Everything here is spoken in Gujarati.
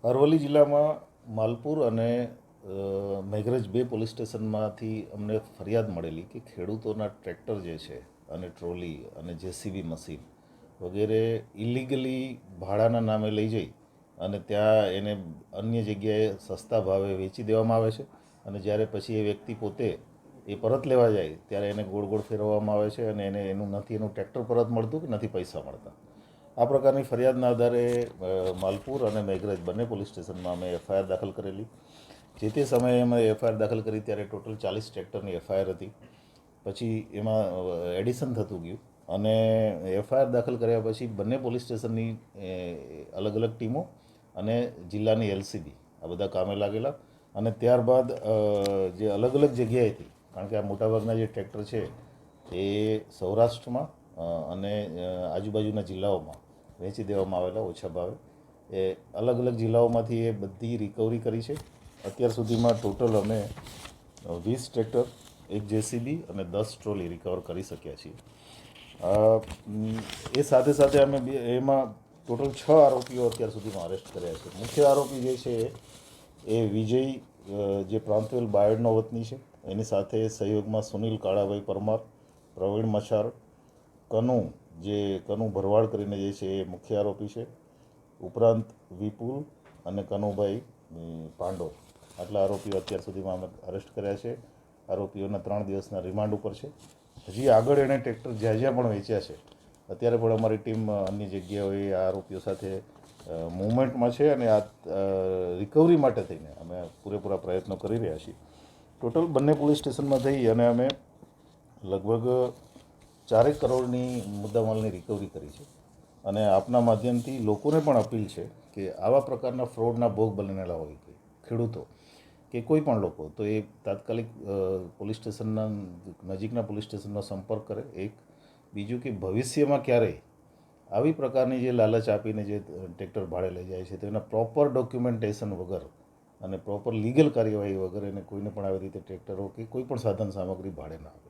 અરવલ્લી જિલ્લામાં માલપુર અને મેઘરજ બે પોલીસ સ્ટેશનમાંથી અમને ફરિયાદ મળેલી કે ખેડૂતોના ટ્રેક્ટર જે છે અને ટ્રોલી અને જેસીબી મશીન વગેરે ઇલીગલી ભાડાના નામે લઈ જઈ અને ત્યાં એને અન્ય જગ્યાએ સસ્તા ભાવે વેચી દેવામાં આવે છે અને જ્યારે પછી એ વ્યક્તિ પોતે એ પરત લેવા જાય ત્યારે એને ગોળ ગોળ ફેરવવામાં આવે છે અને એનું નથી એનું ટ્રેક્ટર પરત મળતું કે નથી પૈસા મળતા. આ પ્રકારની ફરિયાદના આધારે માલપુર અને મેઘરજ બંને પોલીસ સ્ટેશનમાં અમે એફઆઈઆર દાખલ કરેલી. જે તે સમયે અમે એફઆઈઆર દાખલ કરી ત્યારે ટોટલ 40 ટ્રેક્ટરની એફઆઈઆર હતી. પછી એમાં એડિશન થતું ગયું અને એફઆઈઆર દાખલ કર્યા પછી બંને પોલીસ સ્ટેશનની અલગ અલગ ટીમો અને જિલ્લાની એલસીબી આ બધા કામે લાગેલા અને ત્યારબાદ જે અલગ અલગ જગ્યાએથી, કારણ કે આ મોટાભાગના જે ટ્રેક્ટર છે એ સૌરાષ્ટ્રમાં અને આજુબાજુના જિલ્લાઓમાં વેચી દેવામાં આવેલા ઓછા ભાવે. એ અલગ અલગ જિલ્લાઓમાંથી એ બધી રિકવરી કરી છે. અત્યાર સુધીમાં ટોટલ અમે 20 ટ્રેક્ટર, 1 જેસીબી અને 10 ટ્રોલી રિકવર કરી શક્યા છીએ. એ સાથે સાથે અમે એમાં ટોટલ 6 આરોપીઓ અત્યાર સુધીમાં અરેસ્ટ કર્યા છે. મુખ્ય આરોપી જે છે એ વિજય, જે પ્રાંતવેલ બાયડનો વતની છે, એની સાથે સહયોગમાં સુનિલ કાળાભાઈ પરમાર, પ્રવીણ મચાર, કનુ ભરવાડ કરીને જે છે એ મુખ્ય આરોપી છે. ઉપરાંત વિપુલ અને કનુભાઈ પાંડો, આટલા આરોપીઓ અત્યાર સુધીમાં અમે અરેસ્ટ કર્યા છે. આરોપીઓના 3 દિવસના રિમાન્ડ ઉપર છે. હજી આગળ એણે ટ્રેક્ટર જ્યાં જ્યાં પણ વેચ્યા છે અત્યારે પણ અમારી ટીમ અન્ય જગ્યાઓએ આ આરોપીઓ સાથે મૂવમેન્ટમાં છે અને આ રિકવરી માટે થઈને અમે પૂરેપૂરા પ્રયત્નો કરી રહ્યા છીએ. ટોટલ બંને પોલીસ સ્ટેશનમાં થઈ અને અમે લગભગ 4 કરોડની મુદ્દામાલની રિકવરી કરી છે. અને આપના માધ્યમથી લોકોને પણ અપીલ છે કે આવા પ્રકારના ફ્રોડના ભોગ બનેલા હોય કે ખેડૂતો કે કોઈ પણ લોકો, તો એ તાત્કાલિક પોલીસ સ્ટેશનના નજીકના પોલીસ સ્ટેશનનો સંપર્ક કરે. એક બીજું કે ભવિષ્યમાં ક્યારેય આવી પ્રકારની જે લાલચ આપીને જે ટ્રેક્ટર ભાડે લઈ જાય છે તો એના પ્રોપર ડોક્યુમેન્ટેશન વગર અને પ્રોપર લીગલ કાર્યવાહી વગર એને કોઈને પણ આવી રીતે ટ્રેક્ટરો કે કોઈ પણ સાધન સામગ્રી ભાડે ના આપે.